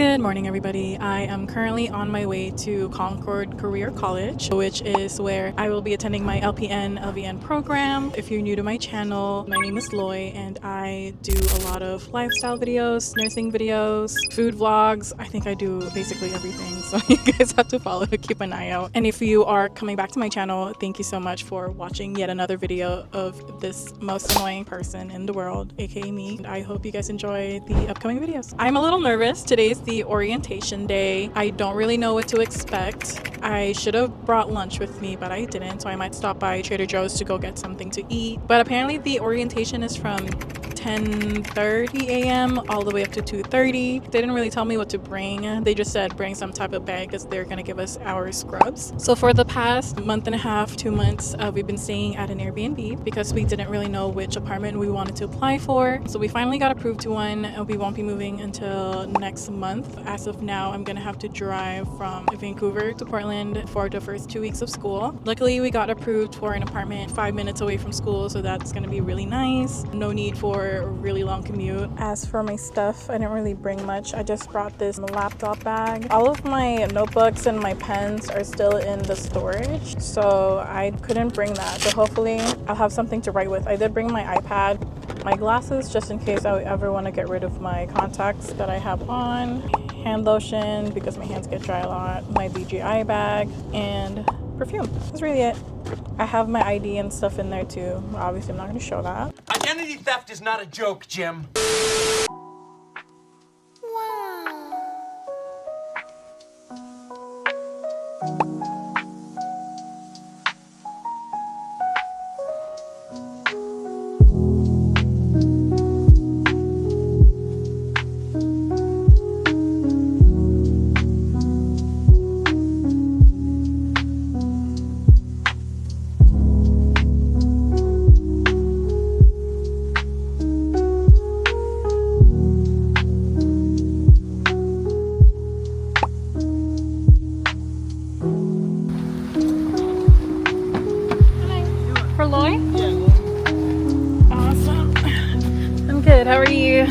Good morning, everybody. I am currently on my way to Concorde Career College, which is where I will be attending my LPN LVN program. If you're new to my channel, my name is Loy and I do a lot of lifestyle videos, nursing videos, food vlogs. I think I do basically everything, so you guys have to follow to keep an eye out. And if you are coming back to my channel, thank you so much for watching yet another video of this most annoying person in the world, aka me. And I hope you guys enjoy the upcoming videos. I'm a little nervous. Today's the orientation day. I don't really know what to expect. I should have brought lunch with me, but I didn't, so I might stop by Trader Joe's to go get something to eat. But apparently the orientation is from 10:30 a.m. all the way up to 2:30. They didn't really tell me what to bring. They just said bring some type of bag because they're gonna give us our scrubs. So for the past month and a half, 2 months, we've been staying at an Airbnb because we didn't really know which apartment we wanted to apply for. So we finally got approved to one, and we won't be moving until next month. As of now, I'm gonna have to drive from Vancouver to Portland for the first 2 weeks of school. Luckily, we got approved for an apartment 5 minutes away from school, so that's gonna be really nice. No need for a really long commute. As for my stuff, I didn't really bring much. I just brought this laptop bag. All of my notebooks and my pens are still in the storage, so I couldn't bring that. So hopefully I'll have something to write with. I did bring my iPad, my glasses, just in case I ever want to get rid of my contacts that I have on, hand lotion because my hands get dry a lot, my DJI bag, and perfume. That's really it. I have my ID and stuff in there too. Obviously, I'm not going to show that. Identity theft is not a joke, Jim. For Loy? Awesome. I'm good. How are you?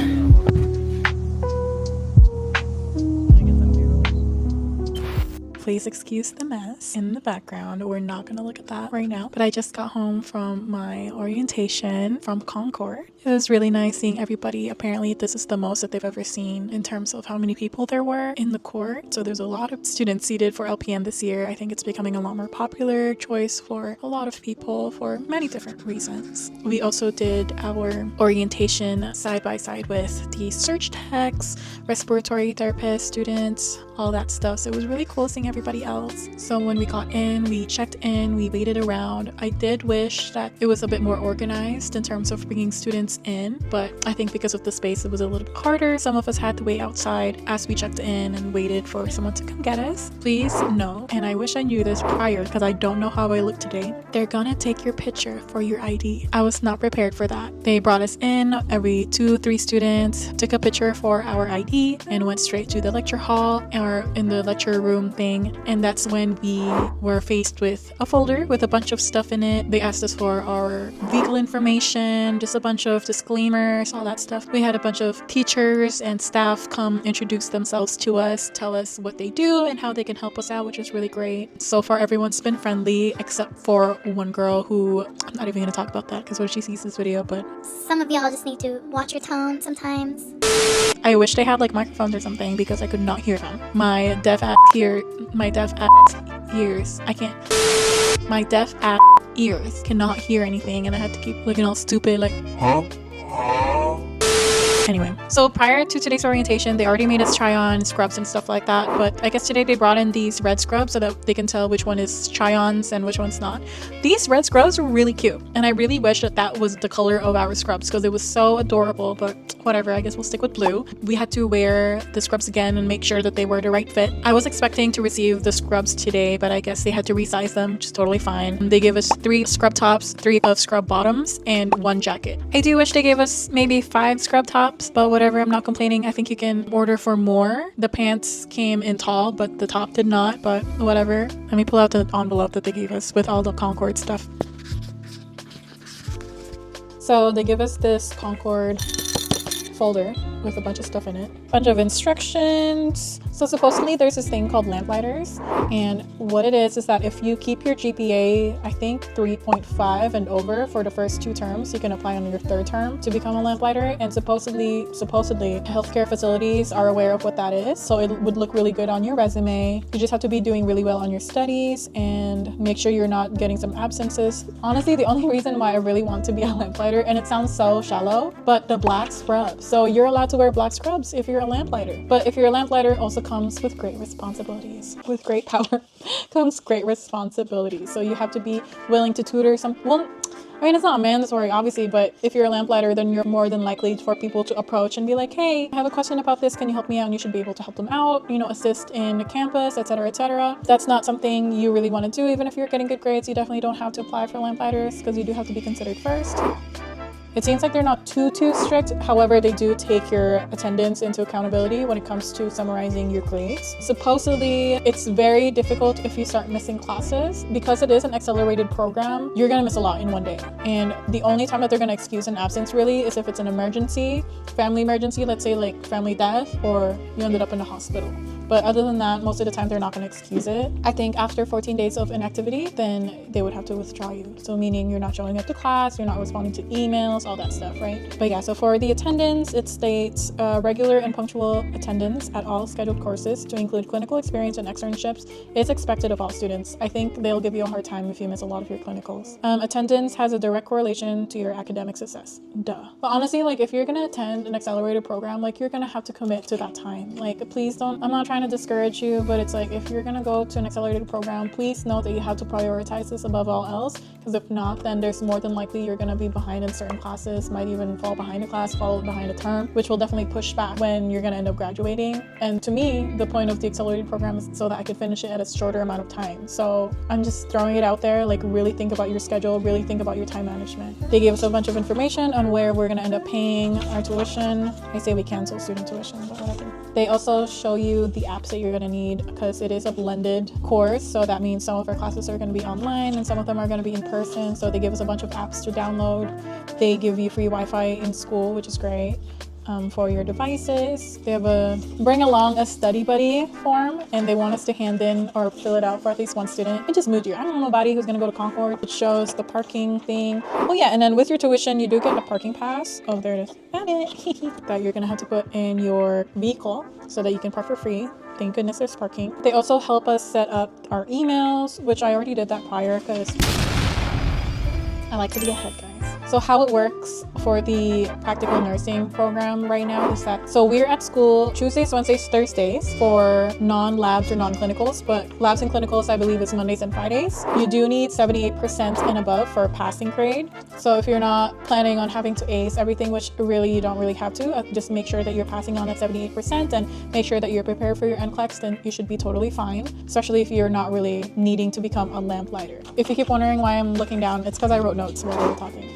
Please excuse the mess in the background. We're not going to look at that right now. But I just got home from my orientation from Concorde. It was really nice seeing everybody. Apparently, this is the most that they've ever seen in terms of how many people there were in the court. So there's a lot of students seated for LPN this year. I think it's becoming a lot more popular choice for a lot of people for many different reasons. We also did our orientation side by side with the surge techs, respiratory therapist students, all that stuff. So it was really cool seeing everybody else. So when we got in, we checked in, we waited around. I did wish that it was a bit more organized in terms of bringing students in, but I think because of the space, it was a little bit harder. Some of us had to wait outside as we checked in and waited for someone to come get us. Please know, and I wish I knew this prior because I don't know how I look today, they're gonna take your picture for your ID. I was not prepared for that. They brought us in, every 2-3 students took a picture for our ID and went straight to the lecture hall or in the lecture room thing. And that's when we were faced with a folder with a bunch of stuff in it. They asked us for our legal information, just a bunch of disclaimers, all that stuff. We had a bunch of teachers and staff come introduce themselves to us, tell us what they do and how they can help us out, which is really great. So far, everyone's been friendly except for one girl who, I'm not even going to talk about that because when she sees this video, but some of y'all just need to watch your tone sometimes. I wish they had like microphones or something because I could not hear them. My deaf ass ears cannot hear anything, and I had to keep looking all stupid like, huh? Anyway, so prior to today's orientation, they already made us try on scrubs and stuff like that, but I guess today they brought in these red scrubs so that they can tell which one is try-ons and which one's not. These red scrubs were really cute, and I really wish that that was the color of our scrubs because it was so adorable, but whatever, I guess we'll stick with blue. We had to wear the scrubs again and make sure that they were the right fit. I was expecting to receive the scrubs today, but I guess they had to resize them, which is totally fine. They gave us 3 scrub tops, 3 of scrub bottoms, and 1 jacket. I do wish they gave us maybe 5 scrub tops, but whatever, I'm not complaining. I think you can order for more. The pants came in tall, but the top did not, but whatever. Let me pull out the envelope that they gave us with all the Concorde stuff. So they give us this Concorde folder with a bunch of stuff in it. Bunch of instructions. So supposedly there's this thing called Lamplighters, and what it is that if you keep your GPA, I think 3.5 and over for the first 2 terms, you can apply on your 3rd term to become a lamplighter. And supposedly healthcare facilities are aware of what that is, so it would look really good on your resume. You just have to be doing really well on your studies and make sure you're not getting some absences. Honestly, the only reason why I really want to be a lamplighter, and it sounds so shallow, but the black scrubs. So you're allowed to wear black scrubs if you're a lamplighter. But if you're a lamplighter, also comes with great responsibilities. With great power comes great responsibility. So you have to be willing to tutor some. Well, I mean, it's not mandatory, obviously, but if you're a lamplighter, then you're more than likely for people to approach and be like, hey, I have a question about this. Can you help me out? And you should be able to help them out, assist in the campus, etc., etc. That's not something you really want to do. Even if you're getting good grades, you definitely don't have to apply for lamplighters because you do have to be considered first. It seems like they're not too strict. However, they do take your attendance into accountability when it comes to summarizing your grades. Supposedly, it's very difficult if you start missing classes. Because it is an accelerated program, you're gonna miss a lot in one day. And the only time that they're gonna excuse an absence really is if it's an emergency, family emergency, let's say like family death, or you ended up in the hospital. But other than that, most of the time they're not going to excuse it. I think after 14 days of inactivity, then they would have to withdraw you. So meaning you're not showing up to class, you're not responding to emails, all that stuff, right? But yeah, so for the attendance, it states regular and punctual attendance at all scheduled courses to include clinical experience and externships is expected of all students. I think they'll give you a hard time if you miss a lot of your clinicals. Attendance has a direct correlation to your academic success. Duh. But honestly, like if you're going to attend an accelerated program, like you're going to have to commit to that time. Like please don't, I'm not trying to discourage you, but it's like if you're gonna go to an accelerated program, please know that you have to prioritize this above all else, because if not, then there's more than likely you're gonna be behind in certain classes, might even fall behind a class, fall behind a term, which will definitely push back when you're gonna end up graduating. And to me, the point of the accelerated program is so that I could finish it at a shorter amount of time. So I'm just throwing it out there, like really think about your schedule, really think about your time management. They gave us a bunch of information on where we're gonna end up paying our tuition. I say we cancel student tuition, but whatever. They also show you the apps that you're going to need because it is a blended course. So that means some of our classes are going to be online and some of them are going to be in person. So they give us a bunch of apps to download. They give you free Wi-Fi in school, which is great. For your devices. They have bring along a study buddy form, and they want us to hand in or fill it out for at least one student. It just moved here. I don't know nobody who's gonna go to Concorde. It shows the parking thing. Oh yeah, and then with your tuition, you do get a parking pass. Oh, there it is. Found it. That you're gonna have to put in your vehicle so that you can park for free. Thank goodness there's parking. They also help us set up our emails, which I already did that prior because I like to be ahead, guys. So how it works for the practical nursing program right now is that, so we're at school Tuesdays, Wednesdays, Thursdays for non-labs or non-clinicals, but labs and clinicals I believe is Mondays and Fridays. You do need 78% and above for a passing grade. So if you're not planning on having to ace everything, which really you don't really have to, just make sure that you're passing on at 78% and make sure that you're prepared for your NCLEX, then you should be totally fine, especially if you're not really needing to become a lamplighter. If you keep wondering why I'm looking down, it's because I wrote notes while we were talking.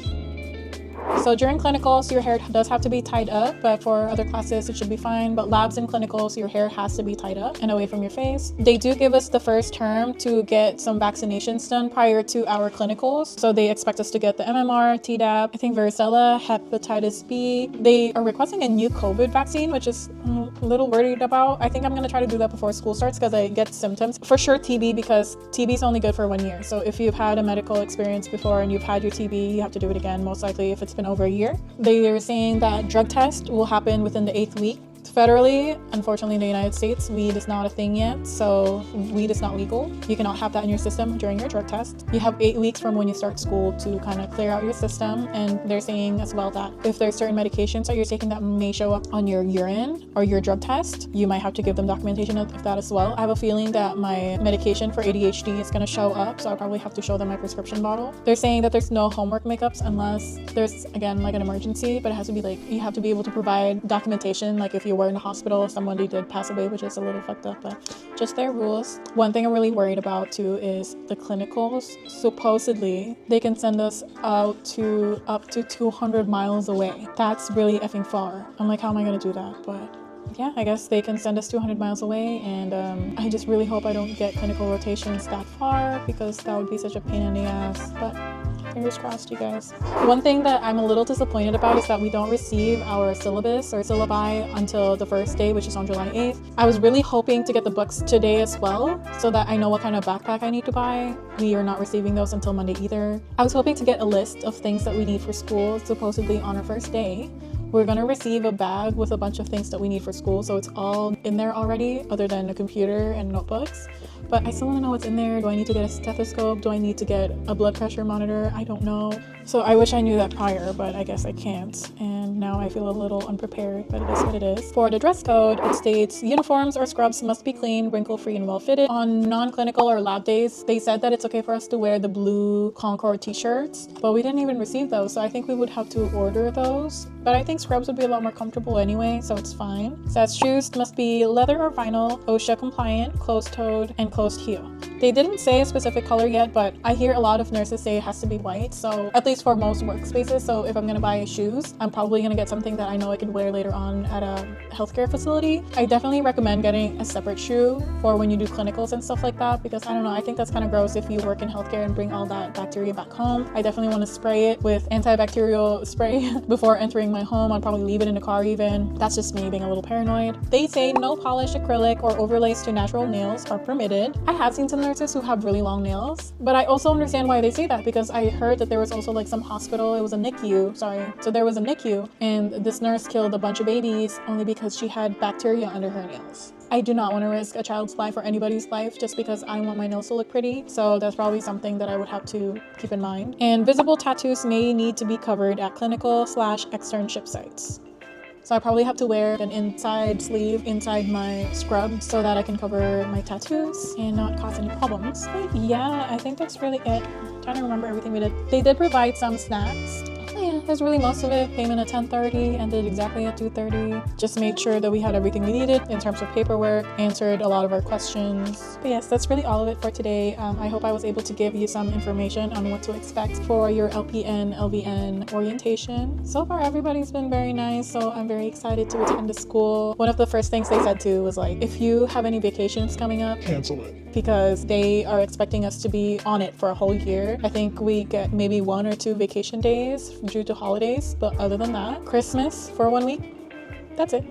So during clinicals, your hair does have to be tied up, but for other classes, it should be fine. But labs and clinicals, your hair has to be tied up and away from your face. They do give us the first term to get some vaccinations done prior to our clinicals. So they expect us to get the MMR, Tdap, I think varicella, hepatitis B. They are requesting a new COVID vaccine, which is a little worried about. I think I'm going to try to do that before school starts because I get symptoms. For sure TB, because TB is only good for 1 year. So if you've had a medical experience before and you've had your TB, you have to do it again, most likely if it's been over a year. They are saying that drug test will happen within the 8th week. Federally, unfortunately in the United States, weed is not a thing yet, so weed is not legal. You cannot have that in your system during your drug test. You have 8 weeks from when you start school to kind of clear out your system, and they're saying as well that if there's certain medications that you're taking that may show up on your urine or your drug test, you might have to give them documentation of that as well. I have a feeling that my medication for ADHD is going to show up, so I'll probably have to show them my prescription bottle. They're saying that there's no homework makeups unless there's, again, like an emergency, but it has to be like, you have to be able to provide documentation, like if you were in the hospital, somebody did pass away, which is a little fucked up, but just their rules. One thing I'm really worried about too is the clinicals. Supposedly, they can send us out to up to 200 miles away. That's really effing far. I'm like, how am I gonna do that? But yeah, I guess they can send us 200 miles away, and I just really hope I don't get clinical rotations that far because that would be such a pain in the ass. But Fingers crossed, you guys. One thing that I'm a little disappointed about is that we don't receive our syllabus or syllabi until the first day, which is on July 8th. I was really hoping to get the books today as well, so that I know what kind of backpack I need to buy. We are not receiving those until Monday either. I was hoping to get a list of things that we need for school, supposedly on our first day. We're gonna receive a bag with a bunch of things that we need for school, so it's all in there already, other than a computer and notebooks. But I still wanna know what's in there. Do I need to get a stethoscope? Do I need to get a blood pressure monitor? I don't know. So I wish I knew that prior, but I guess I can't. And now I feel a little unprepared, but it is what it is. For the dress code, it states uniforms or scrubs must be clean, wrinkle-free, and well-fitted. On non-clinical or lab days, they said that it's okay for us to wear the blue Concorde t-shirts, but we didn't even receive those, so I think we would have to order those. But I think scrubs would be a lot more comfortable anyway, so it's fine. It says shoes must be leather or vinyl, OSHA compliant, closed-toed, and closed heel. They didn't say a specific color yet, but I hear a lot of nurses say it has to be white, so at least for most workspaces. So if I'm gonna buy shoes, I'm probably gonna get something that I know I can wear later on at a healthcare facility. I definitely recommend getting a separate shoe for when you do clinicals and stuff like that, because I don't know, I think that's kind of gross if you work in healthcare and bring all that bacteria back home. I definitely want to spray it with antibacterial spray before entering my home. I'll probably leave it in the car even. That's just me being a little paranoid. They say no polished acrylic or overlays to natural nails are permitted. I have seen some nurses who have really long nails, but I also understand why they say that, because I heard that there was also like some hospital, it was a NICU, so there was a NICU, and this nurse killed a bunch of babies only because she had bacteria under her nails. I do not want to risk a child's life or anybody's life just because I want my nails to look pretty, so that's probably something that I would have to keep in mind. And visible tattoos may need to be covered at clinical/externship sites. So I probably have to wear an inside sleeve inside my scrub so that I can cover my tattoos and not cause any problems. But yeah, I think that's really it. I'm trying to remember everything we did. They did provide some snacks. Yeah, that's really most of it. Came in at 10:30, ended exactly at 2:30. Just made sure that we had everything we needed in terms of paperwork, answered a lot of our questions. But yes, that's really all of it for today. I hope I was able to give you some information on what to expect for your LPN, LVN orientation. So far, everybody's been very nice, so I'm very excited to return to school. One of the first things they said too was like, if you have any vacations coming up, cancel it. Because they are expecting us to be on it for a whole year. I think we get maybe 1 or 2 vacation days due to holidays, but other than that, Christmas for 1 week, that's it.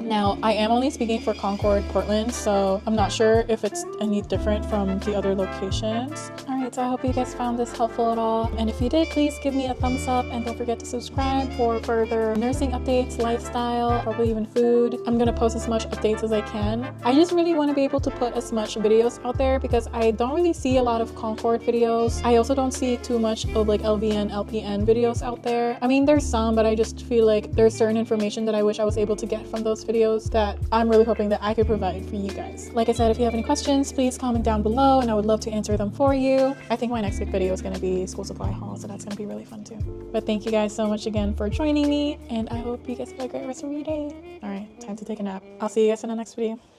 Now, I am only speaking for Concorde, Portland, so I'm not sure if it's any different from the other locations. Alright, so I hope you guys found this helpful at all. And if you did, please give me a thumbs up and don't forget to subscribe for further nursing updates, lifestyle, probably even food. I'm gonna post as much updates as I can. I just really want to be able to put as much videos out there because I don't really see a lot of Concorde videos. I also don't see too much of like LVN, LPN videos out there. I mean, there's some, but I just feel like there's certain information that I wish I was able to get from those videos that I'm really hoping that I could provide for you guys. Like I said, if you have any questions, please comment down below and I would love to answer them for you. I think my next big video is going to be school supply haul, so that's going to be really fun too. But thank you guys so much again for joining me, and I hope you guys have a great rest of your day. All right, time to take a nap. I'll see you guys in the next video.